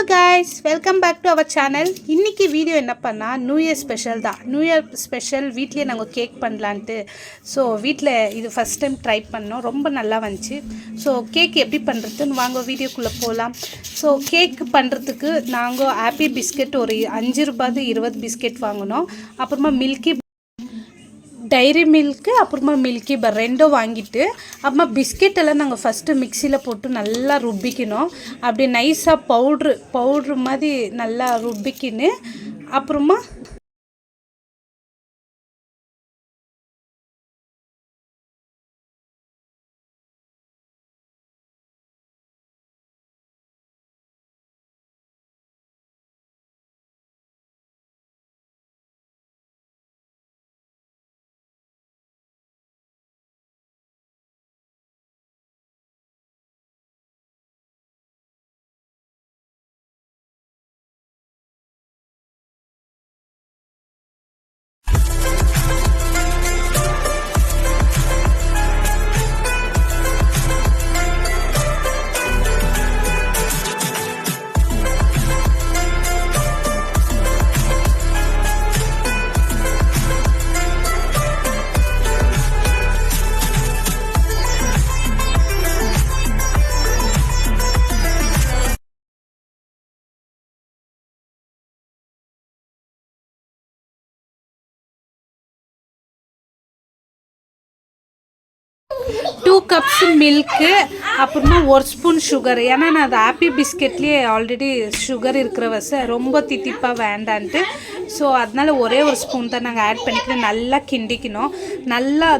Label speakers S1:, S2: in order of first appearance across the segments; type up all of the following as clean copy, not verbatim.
S1: guys, welcome back to our channel. இன்னைக்கு video என்ன பண்ணா நியூ இயர் ஸ்பெஷல் தான். நியூ இயர் ஸ்பெஷல் வீட்லயே நாங்க கேக் பண்ணலாம்னு சோ வீட்ல இது ஃபர்ஸ்ட் டைம் ட்ரை பண்ணோம். ரொம்ப நல்லா வந்துச்சு. சோ கேக் எப்படி பண்றதுன்னு வாங்க வீடியோக்குள்ள போலாம். சோ கேக் பண்றதுக்கு நாங்க ஹாப்பி பிஸ்கட் ஒரு 5 ரூபாய்க்கு 20 பிஸ்கட் வாங்குனோம். அப்புறமா மில்கி டைரி மில்க்கு அப்புறமா மில்கி பார் ரெண்டும் வாங்கிட்டு அப்புறமா பிஸ்கெட் எல்லாம் நாங்கள் ஃபஸ்ட்டு மிக்சியில் போட்டு நல்லா ருப்பிக்கணும். அப்படி நைஸாக பவுட்ரு மாதிரி நல்லா ருப்பிக்கின்னு அப்புறமா 2 cups மில்க்கு அப்புறமா 1 ஸ்பூன் சுகர். ஏன்னா நான் அது ஹாப்பி பிஸ்கெட்லேயே ஆல்ரெடி சுகர் இருக்கிற வச ரொம்ப தித்திப்பாக வேண்டான்ட்டு ஸோ அதனால ஒரே ஒரு ஸ்பூன் தான் நாங்கள் ஆட் பண்ணிக்கிட்டு நல்லா கிண்டிக்கணும். நல்லா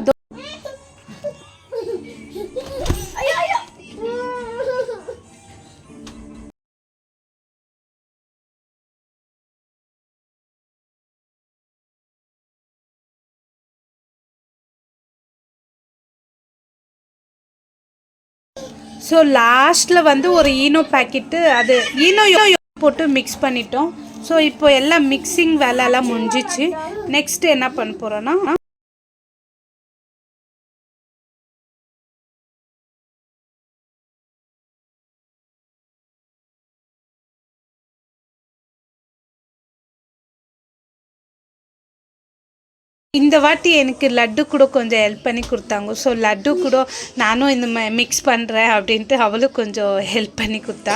S1: ஸோ லாஸ்ட்டில் வந்து ஒரு ஈனோ பேக்கெட்டு அது ஈனோ போட்டு மிக்ஸ் பண்ணிட்டோம். ஸோ இப்போ எல்லாம் மிக்சிங் வேலையெல்லாம் முடிஞ்சிச்சு. நெக்ஸ்ட்டு என்ன பண்ண போகிறோன்னா இந்த வாட்டி எனக்கு லட்டு கூட கொஞ்சம் ஹெல்ப் பண்ணி கொடுத்தாங்க. ஸோ லட்டு கூட நானும் இந்த மிக்ஸ் பண்ணுறேன் அப்படின்ட்டு அவளும் கொஞ்சம் ஹெல்ப் பண்ணி கொடுத்தா.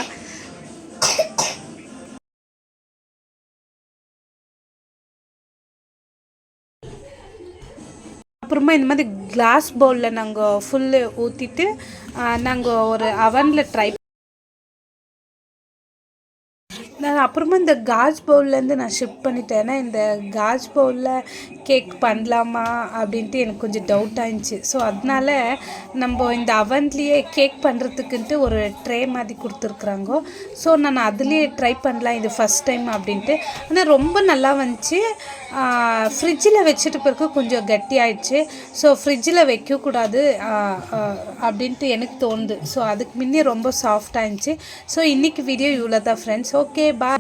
S1: அப்புறமா இந்த மாதிரி கிளாஸ் பவுலில் நாங்கள் ஃபுல்லு ஊற்றிட்டு நாங்கள் ஒரு அவனில் ட்ரை அப்புறமா இந்த காஜ் பவுல்லேருந்து நான் ஷிஃப்ட் பண்ணிட்டேன். ஏன்னா இந்த காஜ் பவுலில் கேக் பண்ணலாமா அப்படின்ட்டு எனக்கு கொஞ்சம் டவுட் ஆயிடுச்சு. ஸோ அதனால நம்ம இந்த அவன்லேயே கேக் பண்ணுறதுக்குன்ட்டு ஒரு ட்ரே மாதிரி கொடுத்துருக்குறாங்க. ஸோ நான் அதுலேயே ட்ரை பண்ணலாம் இது ஃபஸ்ட் டைம் அப்படின்ட்டு. ஆனால் ரொம்ப நல்லா வந்துச்சு. ஃப்ரிட்ஜில் வச்சுட்டு பிறகு கொஞ்சம் கட்டி ஆயிடுச்சு. ஸோ ஃப்ரிட்ஜில் வைக்கக்கூடாது அப்படின்ட்டு எனக்கு தோணுது. ஸோ அதுக்கு முன்னே ரொம்ப சாஃப்டாக இருந்துச்சு. ஸோ இன்றைக்கி வீடியோ இவ்வளோ தான் ஃப்ரெண்ட்ஸ். Okay, bye.